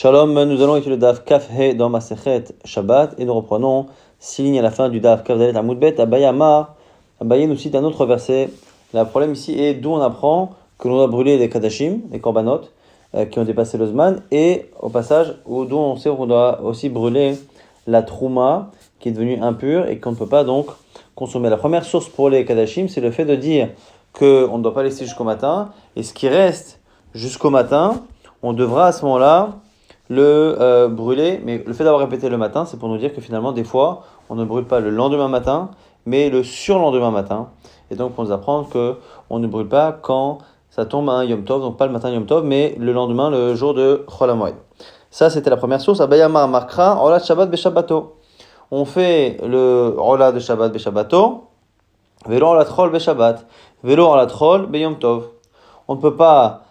Shalom, nous allons étudier le Daf Kaf He dans Masechet Shabbat et nous reprenons 6 lignes à la fin du Daf Kaf Dalet Amud Bet. Abaye Amar, Abaye nous cite un autre verset. Le problème ici est d'où on apprend que l'on doit brûler les Kadashim, les Korbanot, qui ont dépassé le Zman, et au passage, d'où on sait qu'on doit aussi brûler la Trouma, qui est devenue impure et qu'on ne peut pas donc consommer. La première source pour les Kadashim, c'est le fait de dire qu'on ne doit pas laisser jusqu'au matin, et ce qui reste jusqu'au matin, on devra à ce moment-là le brûler, mais le fait d'avoir répété le matin, c'est pour nous dire que finalement, des fois, on ne brûle pas le lendemain matin, mais le surlendemain matin. Et donc, pour nous apprendre qu'on ne brûle pas quand ça tombe à un Yom Tov, donc pas le matin Yom Tov, mais le lendemain, le jour de Chol HaMoed. Ça, c'était la première source. Abayamar Makra, Ola Shabbat Beshabbato. On fait le Ola de Shabbat Beshabbato, Velo Ola Trol Beshabbat, Velo Ola Trol Beyom Tov. On ne peut pas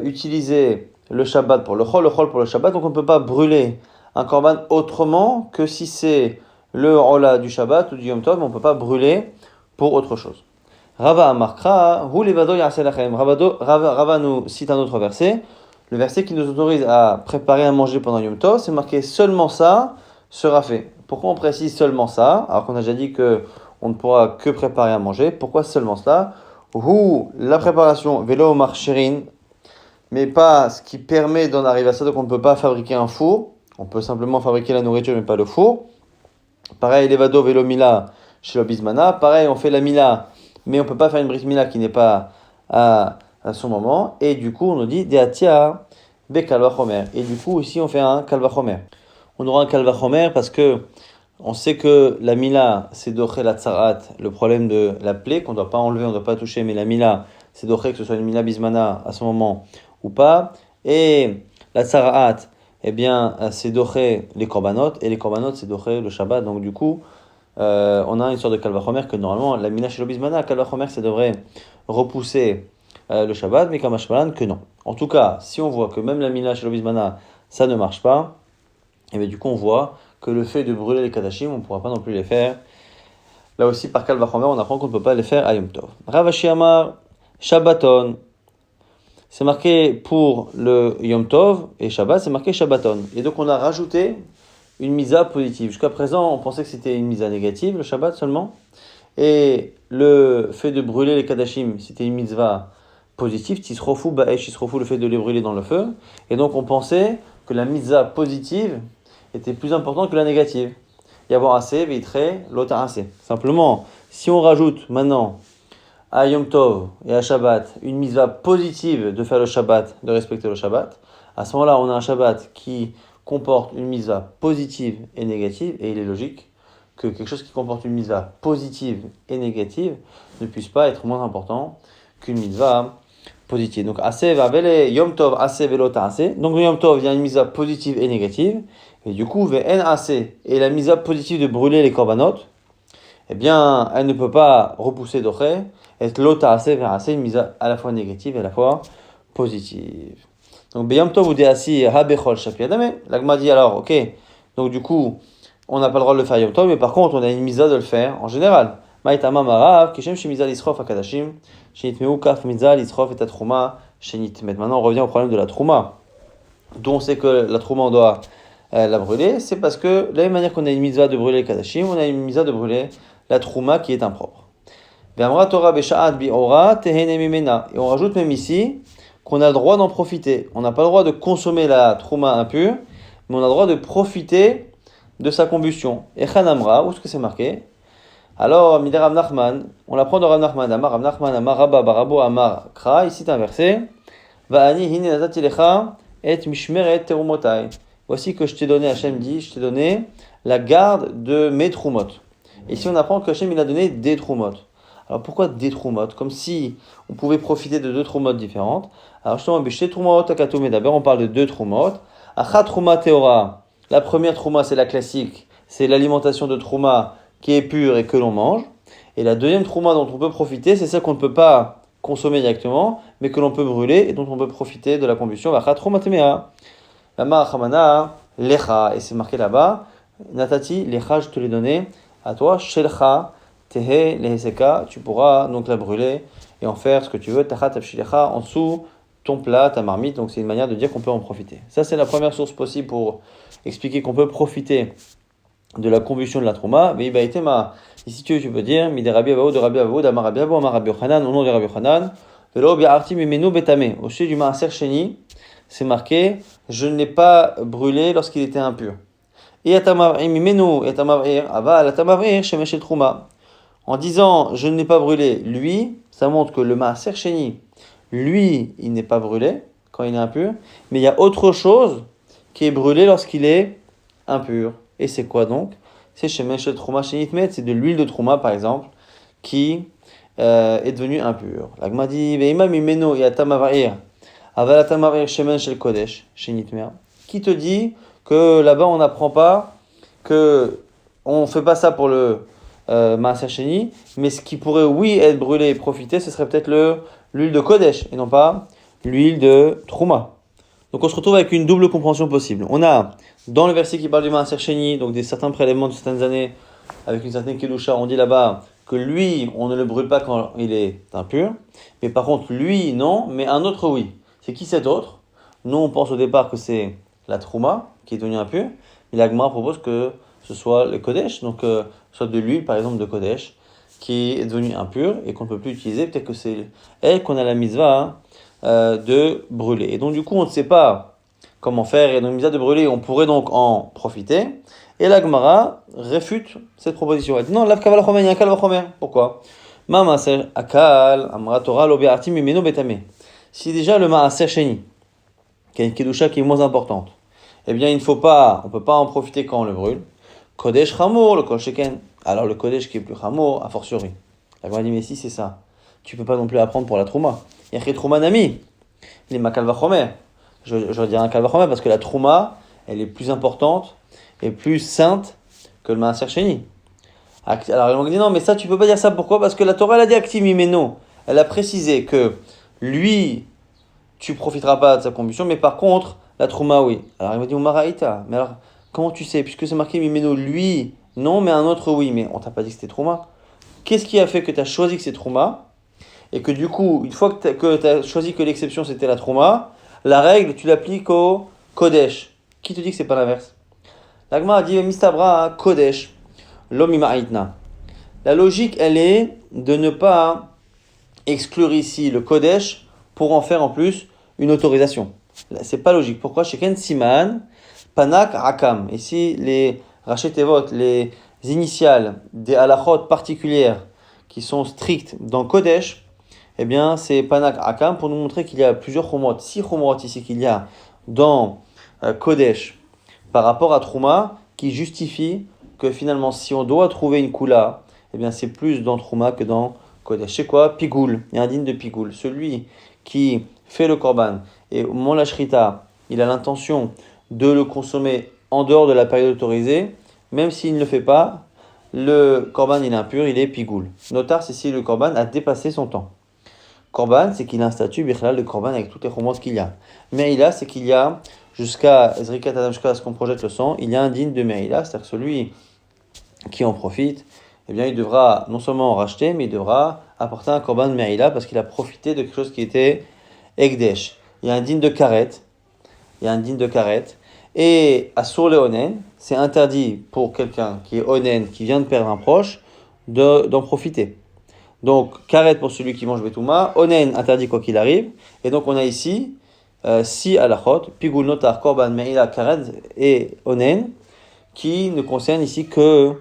utiliser le Shabbat pour le Chol pour le Shabbat, donc on ne peut pas brûler un Korban autrement que si c'est le Ola du Shabbat ou du Yom Tov, mais on ne peut pas brûler pour autre chose. Rava Amarkra, Hu Levado Ya'aseh Lachem. Rava nous cite un autre verset, le verset qui nous autorise à préparer à manger pendant Yom Tov, c'est marqué seulement ça sera fait. Pourquoi on précise seulement ça, alors qu'on a déjà dit que on ne pourra que préparer à manger? Pourquoi seulement cela? Hu, la préparation, Velo Marcherin, mais pas ce qui permet d'en arriver à ça, donc on ne peut pas fabriquer un four, on peut simplement fabriquer la nourriture mais pas le four. Pareil, Levado Velo Mila chez l'Obismana, pareil, on fait la Mila, mais on ne peut pas faire une brit Mila qui n'est pas à son moment, et du coup on nous dit Deatia Be Kalvachomer, et du coup ici on fait un Kalvachomer. On aura un Kalvachomer parce que on sait que la Mila c'est doché la tsarat, le problème de la plaie qu'on ne doit pas enlever, on ne doit pas toucher, mais la Mila c'est doché que ce soit une Mila Bismana à ce moment ou pas, et la tsaraat, eh bien, c'est doché les korbanot, et les korbanot, c'est doché le Shabbat, donc du coup, on a une sorte de kalvachomer que normalement, la mina chez l'obismana, kalvachomer, ça devrait repousser le Shabbat, mais kamashmalan, que non. En tout cas, si on voit que même la mina chez l'obismana, ça ne marche pas, et bien du coup, on voit que le fait de brûler les kadashim, on ne pourra pas non plus les faire. Là aussi, par kalvachomer, on apprend qu'on ne peut pas les faire à Yom Tov. Rav Ashi Amar, Shabbaton. C'est marqué pour le Yom Tov et Shabbat, c'est marqué Shabbaton. Et donc on a rajouté une misa positive. Jusqu'à présent, on pensait que c'était une misa négative, le Shabbat seulement. Et le fait de brûler les Kadashim, c'était une mitzvah positive. Tisrofu ba'esh, tisrofu, le fait de les brûler dans le feu. Et donc on pensait que la mitzvah positive était plus importante que la négative. Y avoir assez, vitre, l'autre assez. Simplement, si on rajoute maintenant à Yom Tov et à Shabbat, une mitzvah positive de faire le Shabbat, de respecter le Shabbat, à ce moment-là, on a un Shabbat qui comporte une mitzvah positive et négative, et il est logique que quelque chose qui comporte une mitzvah positive et négative ne puisse pas être moins important qu'une mitzvah positive. Donc, assez va vele Yom Tov, assez velota assez. Donc, Yom Tov, il y a une mitzvah positive et négative, et du coup, ve'en assez, et la mitzvah positive de brûler les korbanot, eh bien, elle ne peut pas repousser d'oré, et l'ota assez vers assez, une mise à la fois négative et à la fois positive. Donc, Beyam Tov ou Deasi Habechol Shapiadame. L'agma dit alors, ok, donc du coup, on n'a pas le droit de le faire Yom Tov, mais par contre, on a une misa de le faire en général. Maïtama Marav, Kishem Shemiza Lisrof Akadashim, Shenitmeu Kaf Miza Lisrof et Trouma, Shenitmet. Maintenant, on revient au problème de la Trouma, dont on sait que la Trouma, on doit la brûler. C'est parce que, de la même manière qu'on a une misa de brûler les Kadashim, on a une misa de brûler la Trouma qui est impropre. Et on rajoute même ici qu'on a le droit d'en profiter. On n'a pas le droit de consommer la trouma impure, mais on a le droit de profiter de sa combustion. Et Chanamra, où est-ce que c'est marqué? Alors, Midé Rav Nachman, on l'apprend de Rav Nachman, Amar Rav Nachman, Amar Rabba Barabo Amar Kra, ici c'est un verset. Va'ani hine nazati lecha et mishmeret terumotai. Voici que je t'ai donné, Hachem dit, je t'ai donné la garde de mes troumot. Et ici on apprend que Hachem il a donné des troumot. Alors pourquoi des troumot? Comme si on pouvait profiter de deux troumot différentes. Alors justement, chez troumot takatou, mais d'abord on parle de deux troumot. Achat trouma teora. La première trouma c'est la classique, c'est l'alimentation de trouma qui est pure et que l'on mange. Et la deuxième trouma dont on peut profiter, c'est celle qu'on ne peut pas consommer directement, mais que l'on peut brûler et dont on peut profiter de la combustion. Achat trouma temea. Lama achamana lecha, et c'est marqué là-bas. Natati lecha, je te l'ai donné à toi. Shelcha Tehe leheseka, tu pourras donc la brûler et en faire ce que tu veux. Tachat avshilecha, en dessous ton plat, ta marmite. Donc c'est une manière de dire qu'on peut en profiter. Ça, c'est la première source possible pour expliquer qu'on peut profiter de la combustion de la trouma. Mais ici tu peux dire, mi de Rabbi Abaoud, de Rabbi Abaoud, Amar Rabbi Abaoud, Amar Rabbi Yochanan, au nom de Rabbi Yochanan, de l'eau bi'arti mimenu betame. Au sujet du maaser sheni, c'est marqué, je ne l'ai pas brûlé lorsqu'il était impur. Et atamavir mimenu, et atamavir, aval atamavir, shemesh et trouma. En disant, je ne l'ai pas brûlé, lui, ça montre que le maaser sheni, lui, il n'est pas brûlé quand il est impur, mais il y a autre chose qui est brûlé lorsqu'il est impur. Et c'est quoi donc? C'est shemesh et trouma shenitmet, c'est de l'huile de trouma par exemple, qui est devenue impure. L'agma dit, ve'ima mimenu et atamavir. Qui te dit que là-bas on n'apprend pas que on fait pas ça pour le maaser sheni, mais ce qui pourrait oui être brûlé et profiter, ce serait peut-être l'huile de kodesh et non pas l'huile de trouma. Donc on se retrouve avec une double compréhension possible. On a dans le verset qui parle du maaser sheni, donc des certains prélèvements de certaines années avec une certaine kedusha, on dit là-bas que lui on ne le brûle pas quand il est impur, mais par contre lui non, mais un autre oui. C'est qui cet autre? Nous, on pense au départ que c'est la trouma qui est devenue impure, mais la Gemara propose que ce soit le kodesh, donc soit de l'huile, par exemple, de kodesh, qui est devenue impure et qu'on ne peut plus utiliser. Peut-être que c'est elle qu'on a la mitzvah de brûler. Et donc, du coup, on ne sait pas comment faire. Et dans la mitzvah de brûler, on pourrait donc en profiter. Et la Gemara réfute cette proposition. Elle dit non, lav kaval chomer, il y a un kaval chomer. Pourquoi? Mama c'est akal, amra Torah, lo be'artim mimeno betame. Si déjà le maaser sheni, qui a une kedusha qui est moins importante, eh bien on ne peut pas en profiter quand on le brûle. Kodesh chamour, le kol sheken. Alors le kodesh qui est plus chamour, a fortiori. La Gemara dit mais si c'est ça, tu peux pas non plus apprendre pour la trouma. Yachet trouma nami, les makal vachomer. Je dirais un kal vachomer parce que la trouma, elle est plus importante et plus sainte que le maaser sheni. Alors on dit non mais ça tu peux pas dire ça, pourquoi? Parce que la Torah elle a dit actimi, mais non. Elle a précisé que lui, tu profiteras pas de sa combustion, mais par contre, la trouma, oui. Alors il m'a dit, Umaraïta, mais alors, comment tu sais? Puisque c'est marqué Mimeno, lui, non, mais un autre, oui. Mais on t'a pas dit que c'était trouma. Qu'est-ce qui a fait que tu as choisi que c'est trouma? Et que du coup, une fois que tu as choisi que l'exception c'était la trouma, la règle, tu l'appliques au Kodesh. Qui te dit que c'est pas l'inverse? L'agma a dit, Mistabra, Kodesh, l'omima'itna. La logique, elle est de ne pas exclure ici le Kodesh pour en faire en plus une autorisation. C'est pas logique. Pourquoi? Sheken Siman, Panak Akam. Ici, les Rachetevot, les initiales des halachot particulières qui sont strictes dans Kodesh, eh bien, c'est Panak Akam pour nous montrer qu'il y a plusieurs chumrot, 6 chumrot ici qu'il y a dans Kodesh par rapport à Trouma qui justifie que finalement, si on doit trouver une kula, eh bien, c'est plus dans Trouma que dans Kodesh. C'est quoi? Pigoul. Il y a un digne de Pigoul. Celui qui fait le korban et au moment de la shrita, il a l'intention de le consommer en dehors de la période autorisée, même s'il ne le fait pas, le korban il est impur, il est pigoul. Notar, c'est si le korban a dépassé son temps. Korban, c'est qu'il a un statut bichlal de korban avec toutes les chumrot qu'il y a. Meïla, c'est qu'il y a jusqu'à Ezrikat Adam, jusqu'à ce qu'on projette le sang, il y a un digne de Meïla, c'est-à-dire celui qui en profite, eh bien, il devra non seulement en racheter, mais il devra apporter un korban Meïla parce qu'il a profité de quelque chose qui était Ekdesh. Il y a un digne de karet. Et à sur le onen, c'est interdit pour quelqu'un qui est onen, qui vient de perdre un proche, d'en profiter. Donc, karet pour celui qui mange betouma, onen interdit quoi qu'il arrive. Et donc, on a ici 6 halachot, pigul notar, korban, meila, karet et onen, qui ne concernent ici que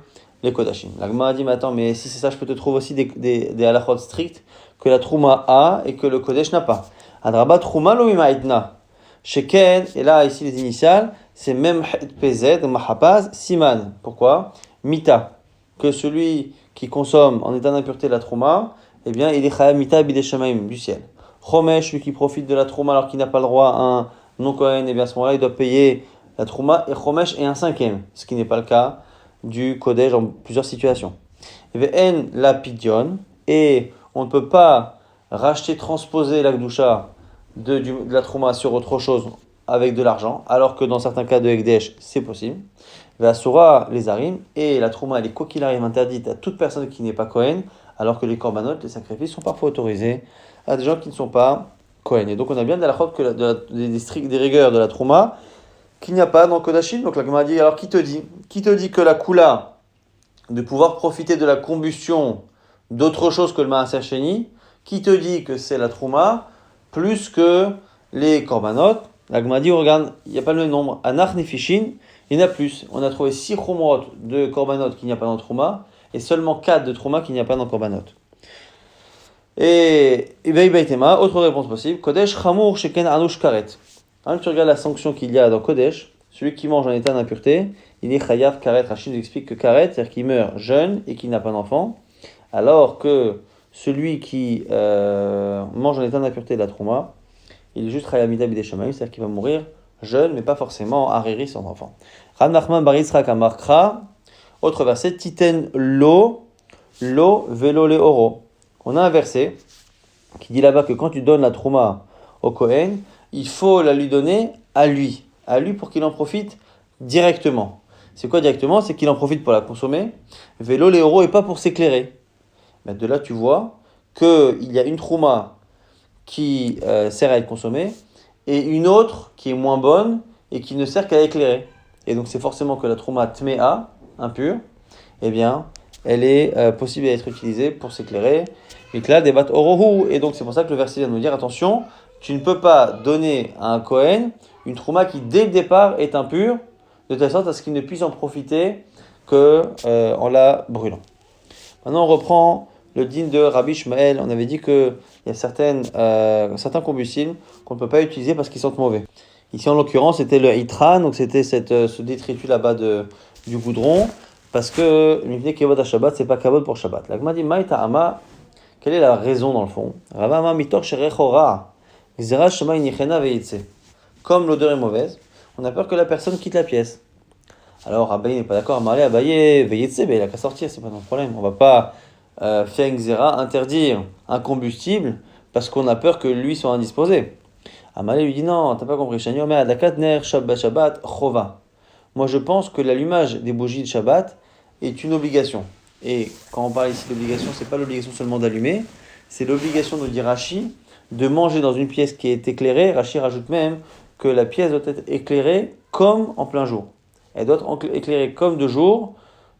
les kodashim. La Gemara a dit, mais attends, mais si c'est ça, je peux te trouver aussi des halachot stricts que la trouma a et que le kodesh n'a pas. Adraba trouma lo imaitna. Sheken, et là, ici, les initiales, c'est même PZ, mahapaz, siman. Pourquoi? Mita. Que celui qui consomme en état d'impureté la trouma, eh bien, il est chayam mita bideshamaim, du ciel. Chomesh, celui qui profite de la trouma alors qu'il n'a pas le droit à un non-kohen, eh bien, à ce moment-là, il doit payer la trouma et chomesh et un cinquième. Ce qui n'est pas le cas du kodesh dans plusieurs situations. En la pidion, et on ne peut pas racheter, transposer la gdusha de la trouma sur autre chose avec de l'argent, alors que dans certains cas de Ekdesh, c'est possible. Asura les harim, et la trouma, elle est quoi qu'il arrive interdite à toute personne qui n'est pas Kohen, alors que les korbanot, les sacrifices, sont parfois autorisés à des gens qui ne sont pas Kohen. Et donc on a bien de la chôte que des rigueurs de la Trouma qu'il n'y a pas dans Kodashim. Donc la Gemara dit, alors qui te dit? Qui te dit que la Kula, de pouvoir profiter de la combustion d'autre chose que le Maaser Sheni, qui te dit que c'est la Trouma plus que les Korbanot? La Gemara dit, regarde, il n'y a pas le même nombre. Anach Nefishin, il y en a plus. On a trouvé 6 Chumrot de Korbanot qu'il n'y a pas dans Trouma, et seulement 4 de Trouma qu'il n'y a pas dans Korbanot. Et Veibaitema, autre réponse possible, Kodesh Chamour Sheken Anush Karet. Tu regardes la sanction qu'il y a dans Kodesh, celui qui mange en état d'impureté, il est Chayav Karet. Rachid nous explique que Karet, c'est-à-dire qu'il meurt jeune et qu'il n'a pas d'enfant, alors que celui qui mange en état d'impureté de la Trouma, il est juste Chayav Mida Bidei Shamayim, c'est-à-dire qu'il va mourir jeune, mais pas forcément Hariri sans enfant. Rav Nachman Bar Yitzchak Amarkra, autre verset, Titen lo velo le oro. On a un verset qui dit là-bas que quand tu donnes la Trouma au Kohen, il faut la lui donner à lui pour qu'il en profite directement. C'est quoi directement? C'est qu'il en profite pour la consommer. Vélo les euros et pas pour s'éclairer. Mais de là, tu vois qu'il y a une Trouma qui sert à être consommée et une autre qui est moins bonne et qui ne sert qu'à éclairer. Et donc, c'est forcément que la Trouma Tmea, impure, eh bien, elle est possible d'être utilisée pour s'éclairer. Et là, débat orohu. Et donc, c'est pour ça que le verset vient de nous dire, attention, tu ne peux pas donner à un Kohen une Trouma qui, dès le départ, est impure, de telle sorte à ce qu'il ne puisse en profiter qu'en la brûlant. Maintenant, on reprend le din de Rabbi Shmuel. On avait dit qu'il y a certains combustibles qu'on ne peut pas utiliser parce qu'ils sentent mauvais. Ici, en l'occurrence, c'était le hitran, donc c'était ce détritus là-bas du goudron, parce que l'unité kavod à Shabbat, c'est pas kavod pour Shabbat. La Gemara dit, Maïta Ama, quelle est la raison dans le fond? Rava Ama mitor sherechora, gzera shema inichena veitse. Comme l'odeur est mauvaise, on a peur que la personne quitte la pièce. Alors Abaye n'est pas d'accord, Amaré Abaye veitse, il a qu'à sortir, c'est pas notre problème. On va pas faire une gzera, interdire un combustible, parce qu'on a peur que lui soit indisposé. Amalé lui dit non, t'as pas compris. Shani Omer Adakat Ner Shabbat Chova. Moi je pense que l'allumage des bougies de Shabbat est une obligation. Et quand on parle ici d'obligation, c'est pas l'obligation seulement d'allumer, c'est l'obligation, nous dit Rashi, de manger dans une pièce qui est éclairée. Rashi rajoute même que la pièce doit être éclairée comme en plein jour. Elle doit être éclairée comme de jour,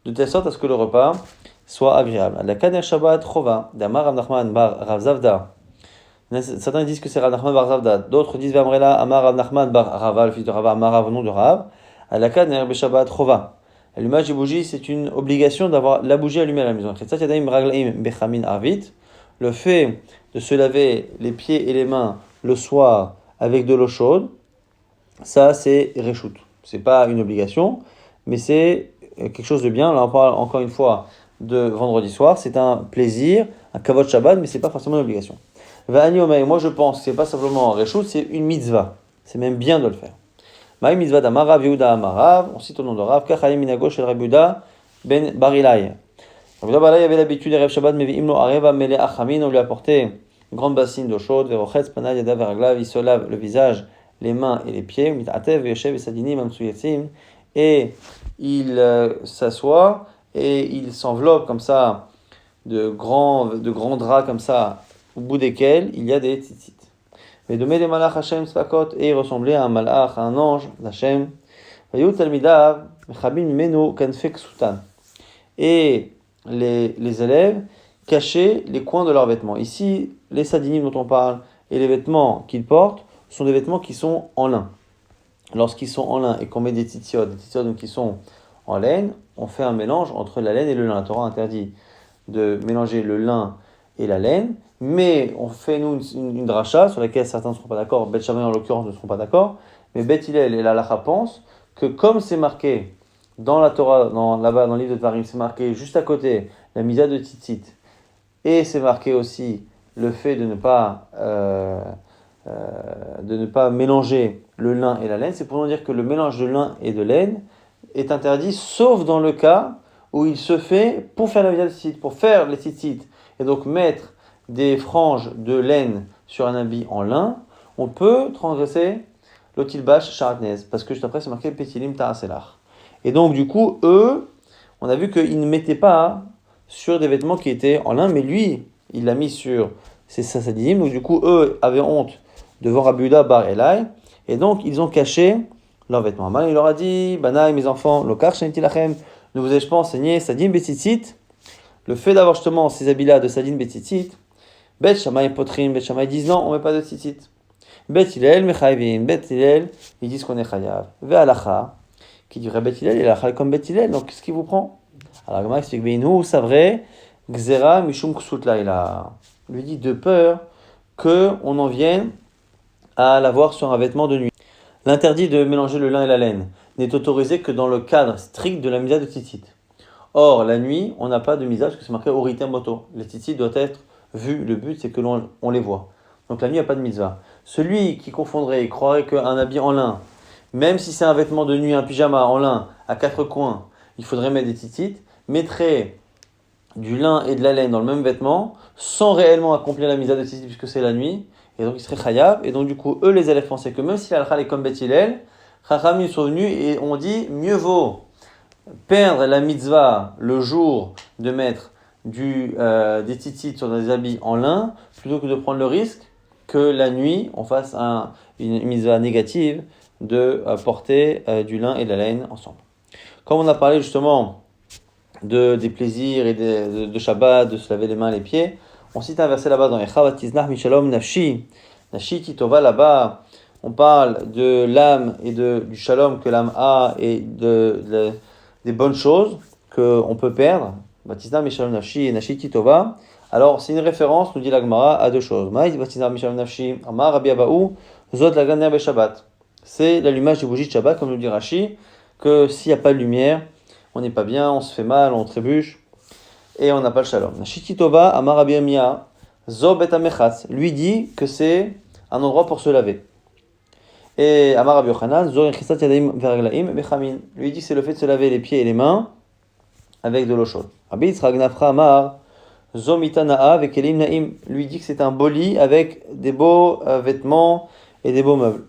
de telle sorte à ce que le repas soit agréable. Adakat Ner Shabbat Chova. Damar Rav Nachman bar Rav Zavda. Certains disent que c'est Rav Nachman bar Zavda, d'autres disent Vamrela Amar Rav Nachman bar Rava, le fils de Rava, Amar Rav, au nom de Rav, Alakad Ner Beshabbat Chova. L'allumage des bougies, c'est une obligation d'avoir la bougie allumée à la maison. Le fait de se laver les pieds et les mains le soir avec de l'eau chaude, ça c'est Reshout. C'est pas une obligation, mais c'est quelque chose de bien. Là on parle encore une fois de vendredi soir, c'est un plaisir, un kavod Shabbat, mais c'est pas forcément une obligation. Moi je pense que c'est pas simplement un reshout, c'est une mitzvah. C'est même bien de le faire. Maï mitzvah d'Amarav, Yehuda Amarav, on cite au nom de Rav, Kachayim Minago shel Rabbi Yehuda ben Barilai. Rabbi Yehuda Barilai avait l'habitude, Erev Shabbat, Mevi'im lo Areva Mele Achamin, on lui apportait une grande bassine d'eau chaude, Verochetz, Panay, Yada, Veraglav, il se lave le visage, les mains et les pieds, Mitatev, Yeshev, Sadinim, Amtsuyetzim, et il s'assoit et il s'enveloppe comme ça de grands draps comme ça, au bout desquels il y a des tzitzit. Mais de des malach Hashem Sfakot, et il ressemblait à un malach, à un ange d'Hashem. Vayut Talmidav, Mechabim Menu Kanfek Sutan. Et les élèves cachaient les coins de leurs vêtements. Ici, les sadinim dont on parle et les vêtements qu'ils portent sont des vêtements qui sont en lin. Lorsqu'ils sont en lin et qu'on met des tzitziot donc qui sont en laine, on fait un mélange entre la laine et le lin. La Torah interdit de mélanger le lin et la laine, mais on fait nous une dracha sur laquelle certains ne seront pas d'accord, Bet Shammai en l'occurrence ne seront pas d'accord, mais Bet Hillel et la Halacha pensent que comme c'est marqué dans la Torah, là-bas dans le livre de Dvarim, c'est marqué juste à côté la misa de tzitzit, et c'est marqué aussi le fait de ne pas mélanger le lin et la laine, c'est pour nous dire que le mélange de lin et de laine est interdit, sauf dans le cas où il se fait pour faire la misa de tzitzit, pour faire les tzitzit, et donc mettre des franges de laine sur un habit en lin, on peut transgresser l'otilbash sharatnez, parce que juste après c'est marqué petilim ta'aselach. Et donc du coup, eux, on a vu qu'ils ne mettaient pas sur des vêtements qui étaient en lin, mais lui, il l'a mis sur ses sadinim, donc du coup, eux avaient honte devant Rabbi Yehuda bar Elai, et donc ils ont caché leurs vêtements. Amal, il leur a dit, Banaï, mes enfants, Lokar Sheniti Lachem, ne vous ai-je pas enseigné Sadin Betzitzit, le fait d'avoir justement ces habits-là de Sadin Betzitzit, Bet Shammai Potrim, Bet Shammai disent non, on ne met pas de tzitzit. Bet Hillel Mechayvin, Bet Hillel, ils disent qu'on est chayav. Ve Alacha, qui dirait Bet Hillel, il a comme Bet Hillel, donc qu'est-ce qui vous prend? Alors Gama explique, Beinu, c'est vrai, Gzera Mishum Ksut Laila. Lui dit de peur qu'on en vienne à l'avoir sur un vêtement de nuit. L'interdit de mélanger le lin et la laine n'est autorisé que dans le cadre strict de la misa de tzitzit. Or, la nuit, on n'a pas de misa parce que c'est marqué Orite Moto. Les tzitzit doivent être vus, le but c'est que on les voit. Donc la nuit, il n'y a pas de mitzvah. Celui qui confondrait et croirait qu'un habit en lin, même si c'est un vêtement de nuit, un pyjama en lin, à quatre coins, il faudrait mettre des tzitzit, mettrait du lin et de la laine dans le même vêtement, sans réellement accomplir la misa de tzitzit puisque c'est la nuit, et donc il serait chayav, et donc du coup, eux les élèves pensaient que même si l'alcha est comme Bet Hillel, Chachamim sont venus et on dit mieux vaut perdre la mitzvah le jour de mettre des tzitzit sur des habits en lin, plutôt que de prendre le risque que la nuit on fasse une mitzvah négative de porter du lin et de la laine ensemble. Comme on a parlé justement des plaisirs et de Shabbat, de se laver les mains et les pieds, on cite un verset là-bas dans Echa Tiznach Mishalom Nafshi, Nafshi Titova là-bas, on parle de l'âme et du shalom que l'âme a et des bonnes choses qu'on peut perdre. Tiznach Mishalom Nafshi et Nafshi Titova. Alors c'est une référence, nous dit la Gemara, à deux choses. Maïs Tiznach Mishalom Nafshi, Amar Rabbi Abaou, Zot la Ganer Shabbat. C'est l'allumage des bougies de Shabbat, comme nous dit Rashi, que s'il n'y a pas de lumière, on n'est pas bien, on se fait mal, on trébuche, et on n'a pas le shalom. Shititova Amar Rabbi Amia, Zo Bet Amechatz, lui dit que c'est un endroit pour se laver. Et Amar Rabbi Yochanan, Zo Rechisat Yadayim Veraglaim Bechamin, lui dit que c'est le fait de se laver les pieds et les mains avec de l'eau chaude. Rabbi Yitzchak Nafra Amar, Zo Mitanaa Vekelim Naim, lui dit que c'est un beau lit avec des beaux vêtements et des beaux meubles.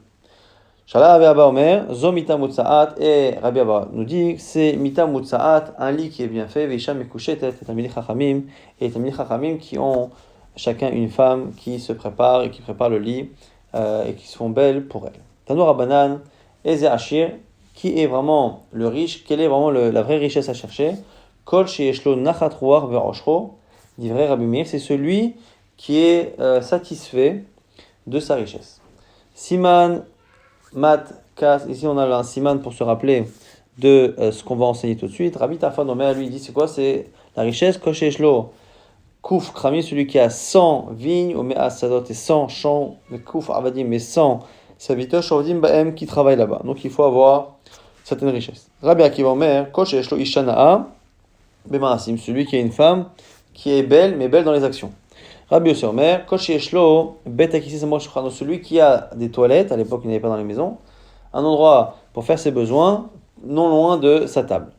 Shala Rabbi Abba Omer, Zo Mita Mutsaat, et Rabbi Abba nous dit que c'est Mita Mutsaat, un lit qui est bien fait, Veisham Mekushetet, et Tamili Chachamim, et Tamili Chachamim qui ont chacun une femme qui se prépare et qui prépare le lit et qui se font belles pour elle. Tanour Rabbanan, Eze Ashir, qui est vraiment le riche, quelle est vraiment la vraie richesse à chercher? Kol Sheyeshlo Nachat Ruach Ve'oshro, dit vrai Rabbi Meir, c'est celui qui est satisfait de sa richesse. Siman Mat, Kas, ici on a un siman pour se rappeler de ce qu'on va enseigner tout de suite. Rabbi Tarfon Omer lui dit c'est quoi? C'est la richesse. Kosh Eshlo, Kouf Krami, celui qui a 100 vignes, Omea Sadot et 100 champs, mais Kouf Avadim, mais 100 serviteurs, Shodim Baem qui travaillent là-bas. Donc il faut avoir certaines richesses. Rabbi Akiva Omer, Kosh Eshlo Ishanaa, Bemarasim, celui qui a une femme qui est belle, mais belle dans les actions. Rabbi Yossi Omer, Kosh Yeshlo, Bet Akisi Samor Shulchan, celui qui a des toilettes, à l'époque il n'y avait pas dans les maisons, un endroit pour faire ses besoins, non loin de sa table.